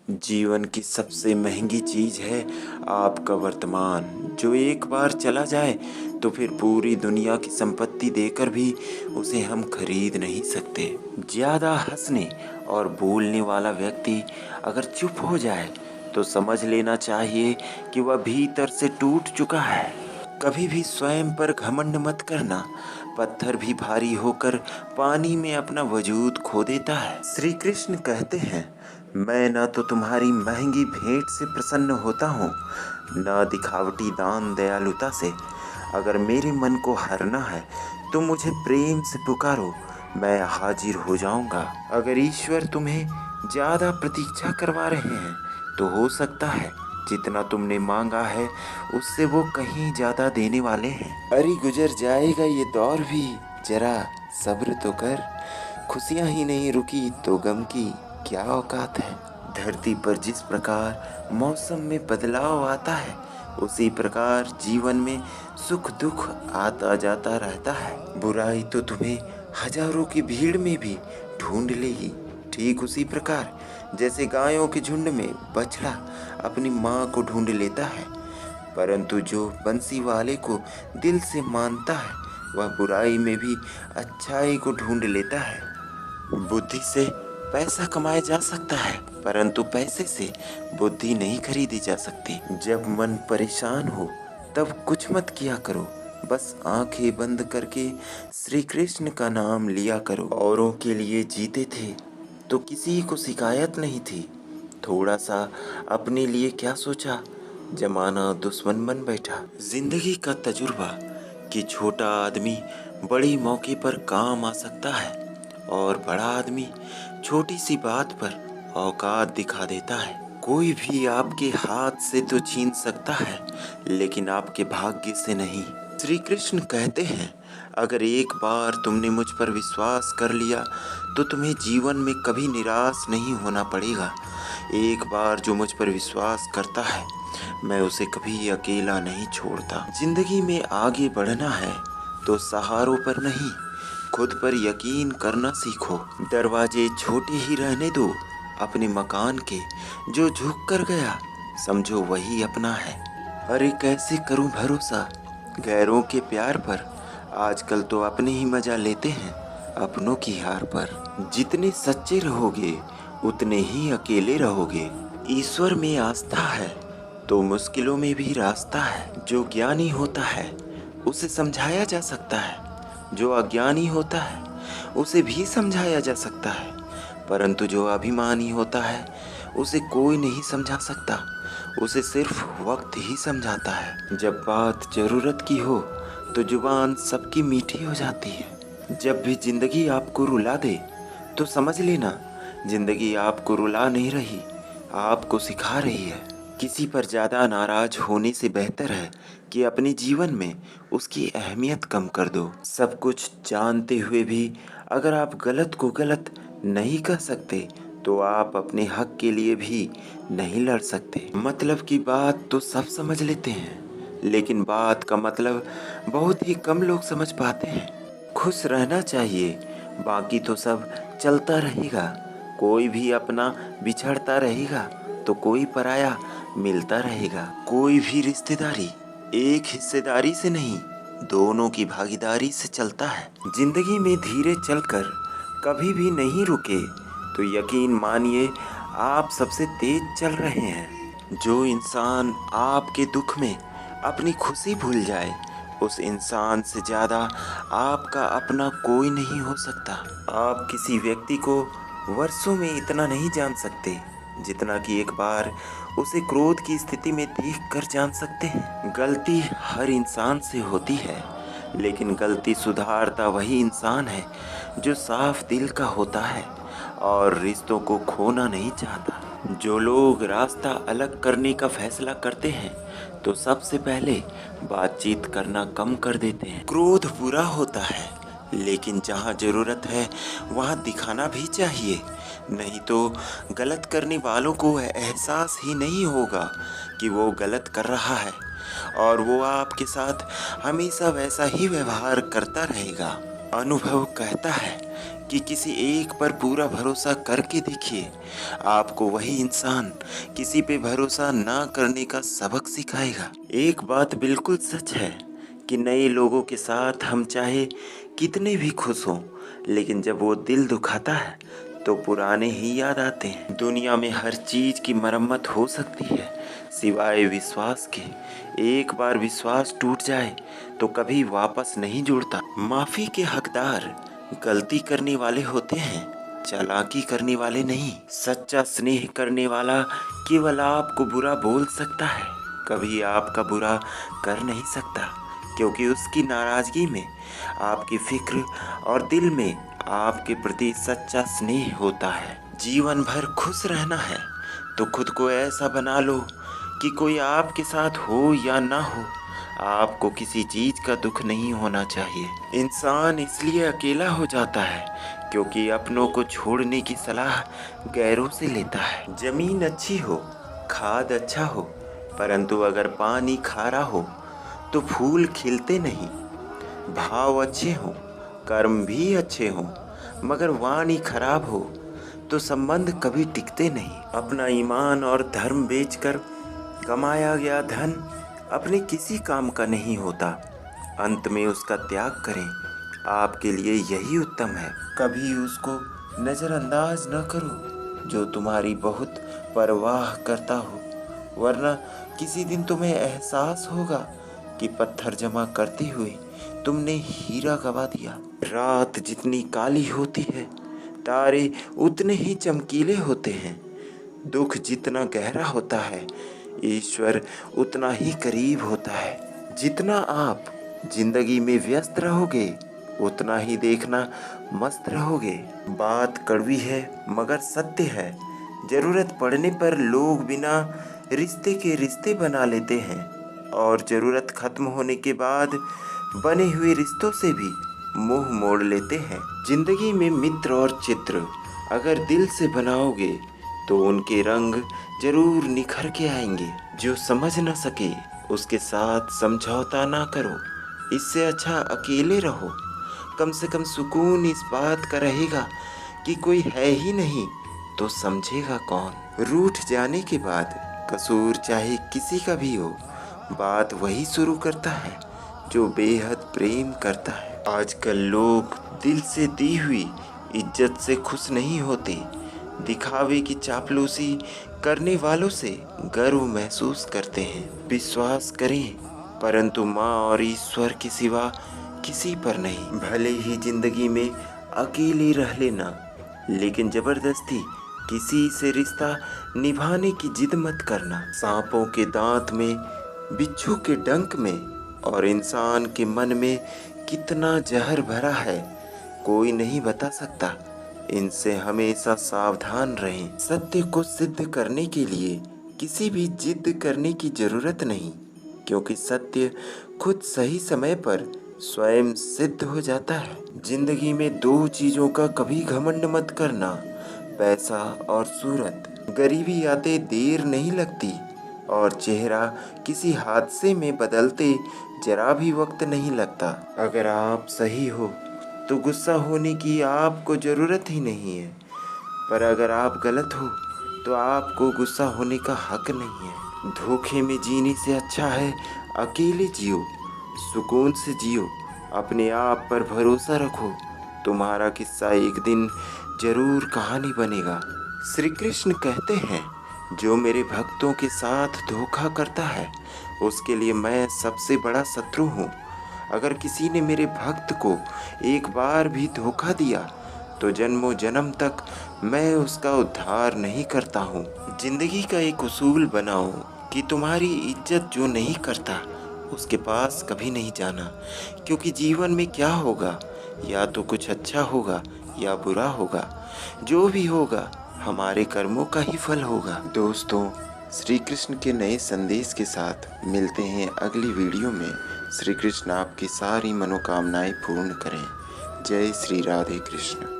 जीवन की सबसे महंगी चीज है आपका वर्तमान, जो एक बार चला जाए तो फिर पूरी दुनिया की संपत्ति देकर भी उसे हम खरीद नहीं सकते। ज्यादा हंसने और बोलने वाला व्यक्ति अगर चुप हो जाए तो समझ लेना चाहिए कि वह भीतर से टूट चुका है। कभी भी स्वयं पर घमंड मत करना, पत्थर भी भारी होकर पानी में अपना वजूद खो देता है। श्री कृष्ण कहते हैं, मैं न तो तुम्हारी महंगी भेंट से प्रसन्न होता हूँ, न दिखावटी दान दयालुता से। अगर मेरे मन को हरना है तो मुझे प्रेम से पुकारो, मैं हाजिर हो जाऊंगा। अगर ईश्वर तुम्हें ज्यादा प्रतीक्षा करवा रहे हैं तो हो सकता है जितना तुमने मांगा है उससे वो कहीं ज्यादा देने वाले हैं। अरे गुजर जाएगा ये दौर भी, जरा सब्र तो कर। खुशियां ही नहीं रुकी तो गम की क्या औकात है। धरती पर जिस प्रकार मौसम में बदलाव आता है उसी प्रकार जीवन में सुख दुख आता जाता रहता है। बुराई तो तुम्हें हजारों की भीड़ में भी ढूंढ लेगी, ठीक उसी प्रकार जैसे गायों के झुंड में बछड़ा अपनी माँ को ढूंढ लेता है। परंतु जो बंसी वाले को दिल से मानता है वह बुराई में भी अच्छाई को ढूंढ लेता है। बुद्धि से पैसा कमाया जा सकता है, परंतु पैसे से बुद्धि नहीं खरीदी जा सकती। जब मन परेशान हो तब कुछ मत किया करो, बस आंखें बंद करके श्री कृष्ण का नाम लिया करो। औरों के लिए जीते थे तो किसी को शिकायत नहीं थी, थोड़ा सा अपने लिए क्या सोचा, जमाना दुश्मन बन बैठा। जिंदगी का तजुर्बा कि छोटा आदमी बड़ी मौके पर काम आ सकता है और बड़ा आदमी छोटी सी बात पर औकात दिखा देता है। कोई भी आपके हाथ से तो छीन सकता है लेकिन आपके भाग्य से नहीं। श्री कृष्ण कहते हैं, अगर एक बार तुमने मुझ पर विश्वास कर लिया तो तुम्हें जीवन में कभी निराश नहीं होना पड़ेगा। एक बार जो मुझ पर विश्वास करता है मैं उसे कभी अकेला नहीं छोड़ता। जिंदगी में आगे बढ़ना है तो सहारों पर नहीं, खुद पर यकीन करना सीखो। दरवाजे छोटे ही रहने दो अपने मकान के, जो झुक कर गया समझो वही अपना है। अरे कैसे करूं भरोसा गैरों के प्यार पर, आजकल तो अपने ही मजा लेते हैं अपनों की हार पर। जितने सच्चे रहोगे उतने ही अकेले रहोगे। ईश्वर में आस्था है तो मुश्किलों में भी रास्ता है। जो ज्ञानी होता है उसे समझाया जा सकता है, जो अज्ञानी होता है उसे भी समझाया जा सकता है, परंतु जो अभिमानी होता है उसे कोई नहीं समझा सकता, उसे सिर्फ वक्त ही समझाता है। जब बात जरूरत की हो तो जुबान सबकी मीठी हो जाती है। जब भी जिंदगी आपको रुला दे तो समझ लेना जिंदगी आपको रुला नहीं रही, आपको सिखा रही है। किसी पर ज़्यादा नाराज होने से बेहतर है कि अपने जीवन में उसकी अहमियत कम कर दो। सब कुछ जानते हुए भी अगर आप गलत को गलत नहीं कह सकते तो आप अपने हक के लिए भी नहीं लड़ सकते। मतलब की बात तो सब समझ लेते हैं लेकिन बात का मतलब बहुत ही कम लोग समझ पाते हैं। खुश रहना चाहिए, बाकी तो सब चलता रहेगा। कोई भी अपना बिछड़ता रहेगा तो कोई पराया मिलता रहेगा। कोई भी रिश्तेदारी एक हिस्सेदारी से नहीं, दोनों की भागीदारी से चलता है। जिंदगी में धीरे चलकर कभी भी नहीं रुके तो यकीन मानिए आप सबसे तेज चल रहे हैं। जो इंसान आपके दुख में अपनी खुशी भूल जाए उस इंसान से ज्यादा आपका अपना कोई नहीं हो सकता। आप किसी व्यक्ति को वर्षों में इतना नहीं जान सकते जितना कि एक बार उसे क्रोध की स्थिति में देख कर जान सकते हैं। गलती हर इंसान से होती है लेकिन गलती सुधारता वही इंसान है जो साफ दिल का होता है और रिश्तों को खोना नहीं चाहता। जो लोग रास्ता अलग करने का फैसला करते हैं तो सबसे पहले बातचीत करना कम कर देते हैं। क्रोध बुरा होता है लेकिन जहाँ जरूरत है वहाँ दिखाना भी चाहिए, नहीं तो गलत करने वालों को एहसास ही नहीं होगा कि वो गलत कर रहा है और वो आपके साथ हमेशा वैसा ही व्यवहार करता रहेगा। अनुभव कहता है कि किसी एक पर पूरा भरोसा करके देखिए। आपको वही इंसान किसी पे भरोसा ना करने का सबक सिखाएगा। एक बात बिल्कुल सच है कि नए लोगों के साथ हम चाहे कितने भी खुश हों, लेकिन जब वो दिल दुखाता है तो पुराने ही याद आते हैं। दुनिया में हर चीज की मरम्मत हो सकती है सिवाय विश्वास के। एक बार विश्वास टूट जाए तो कभी वापस नहीं जुड़ता। माफी के हकदार गलती करने वाले होते हैं, चालाकी करने वाले नहीं। सच्चा स्नेह करने वाला केवल आपको बुरा बोल सकता है, कभी आपका बुरा कर नहीं सकता, क्योंकि उसकी नाराजगी में आपकी फिक्र और दिल में आपके प्रति सच्चा स्नेह होता है। जीवन भर खुश रहना है तो खुद को ऐसा बना लो कि कोई आपके साथ हो या ना हो, आपको किसी चीज का दुख नहीं होना चाहिए। इंसान इसलिए अकेला हो जाता है क्योंकि अपनों को छोड़ने की सलाह गैरों से लेता है। जमीन अच्छी हो, खाद अच्छा हो, परंतु अगर पानी खारा हो तो फूल खिलते नहीं। भाव अच्छे हों, कर्म भी अच्छे हों, मगर वाणी खराब हो तो संबंध कभी टिकते नहीं। अपना ईमान और धर्म बेचकर कमाया गया धन अपने किसी काम का नहीं होता। अंत में उसका त्याग करें, आपके लिए यही उत्तम है। कभी उसको नज़रअंदाज न करो जो तुम्हारी बहुत परवाह करता हो, वरना किसी दिन तुम्हें एहसास होगा कि पत्थर जमा करते हुए तुमने हीरा गवा दिया। रात जितनी काली होती है तारे उतने ही चमकीले होते हैं। दुख जितना गहरा होता है ईश्वर उतना ही करीब होता है। जितना आप जिंदगी में व्यस्त रहोगे उतना ही देखना मस्त रहोगे। बात कड़वी है मगर सत्य है। जरूरत पड़ने पर लोग बिना रिश्ते के रिश्ते बना लेते हैं और जरूरत खत्म होने के बाद बने हुए रिश्तों से भी मुंह मोड़ लेते हैं। जिंदगी में मित्र और चित्र अगर दिल से बनाओगे तो उनके रंग जरूर निखर के आएंगे। जो समझ न सके उसके साथ समझौता ना करो, इससे अच्छा अकेले रहो। कम से कम सुकून इस बात का रहेगा कि कोई है ही नहीं तो समझेगा कौन। रूठ जाने के बाद कसूर चाहे किसी का भी हो, बात वही शुरू करता है जो बेहद प्रेम करता है। आजकल लोग दिल से दी हुई इज्जत से खुश नहीं होते, दिखावे की चापलूसी करने वालों से गर्व महसूस करते हैं। विश्वास करें परंतु माँ और ईश्वर के सिवा किसी पर नहीं। भले ही जिंदगी में अकेले रह लेना, लेकिन जबरदस्ती किसी से रिश्ता निभाने की जिद मत करना। सांपों के दांत में, बिच्छू के डंक में और इंसान के मन में कितना जहर भरा है कोई नहीं बता सकता। इनसे हमेशा सावधान रहें। सत्य को सिद्ध करने के लिए किसी भी जिद करने की जरूरत नहीं, क्योंकि सत्य खुद सही समय पर स्वयं सिद्ध हो जाता है। जिंदगी में दो चीजों का कभी घमंड मत करना, पैसा और सूरत। गरीबी आते देर नहीं लगती और चेहरा किसी हादसे में बदलते जरा भी वक्त नहीं लगता। अगर आप सही हो तो गुस्सा होने की आपको ज़रूरत ही नहीं है, पर अगर आप गलत हो तो आपको गुस्सा होने का हक नहीं है। धोखे में जीने से अच्छा है अकेले जियो, सुकून से जियो, अपने आप पर भरोसा रखो। तुम्हारा किस्सा एक दिन जरूर कहानी बनेगा। श्री कृष्ण कहते हैं, जो मेरे भक्तों के साथ धोखा करता है उसके लिए मैं सबसे बड़ा शत्रु हूँ। अगर किसी ने मेरे भक्त को एक बार भी धोखा दिया तो जन्मों जन्म तक मैं उसका उद्धार नहीं करता हूँ। जिंदगी का एक उसूल बनाओ कि तुम्हारी इज्जत जो नहीं करता उसके पास कभी नहीं जाना, क्योंकि जीवन में क्या होगा, या तो कुछ अच्छा होगा या बुरा होगा। जो भी होगा हमारे कर्मों का ही फल होगा। दोस्तों, श्री कृष्ण के नए संदेश के साथ मिलते हैं अगली वीडियो में। श्री कृष्ण आपकी सारी मनोकामनाएं पूर्ण करें। जय श्री राधे कृष्ण।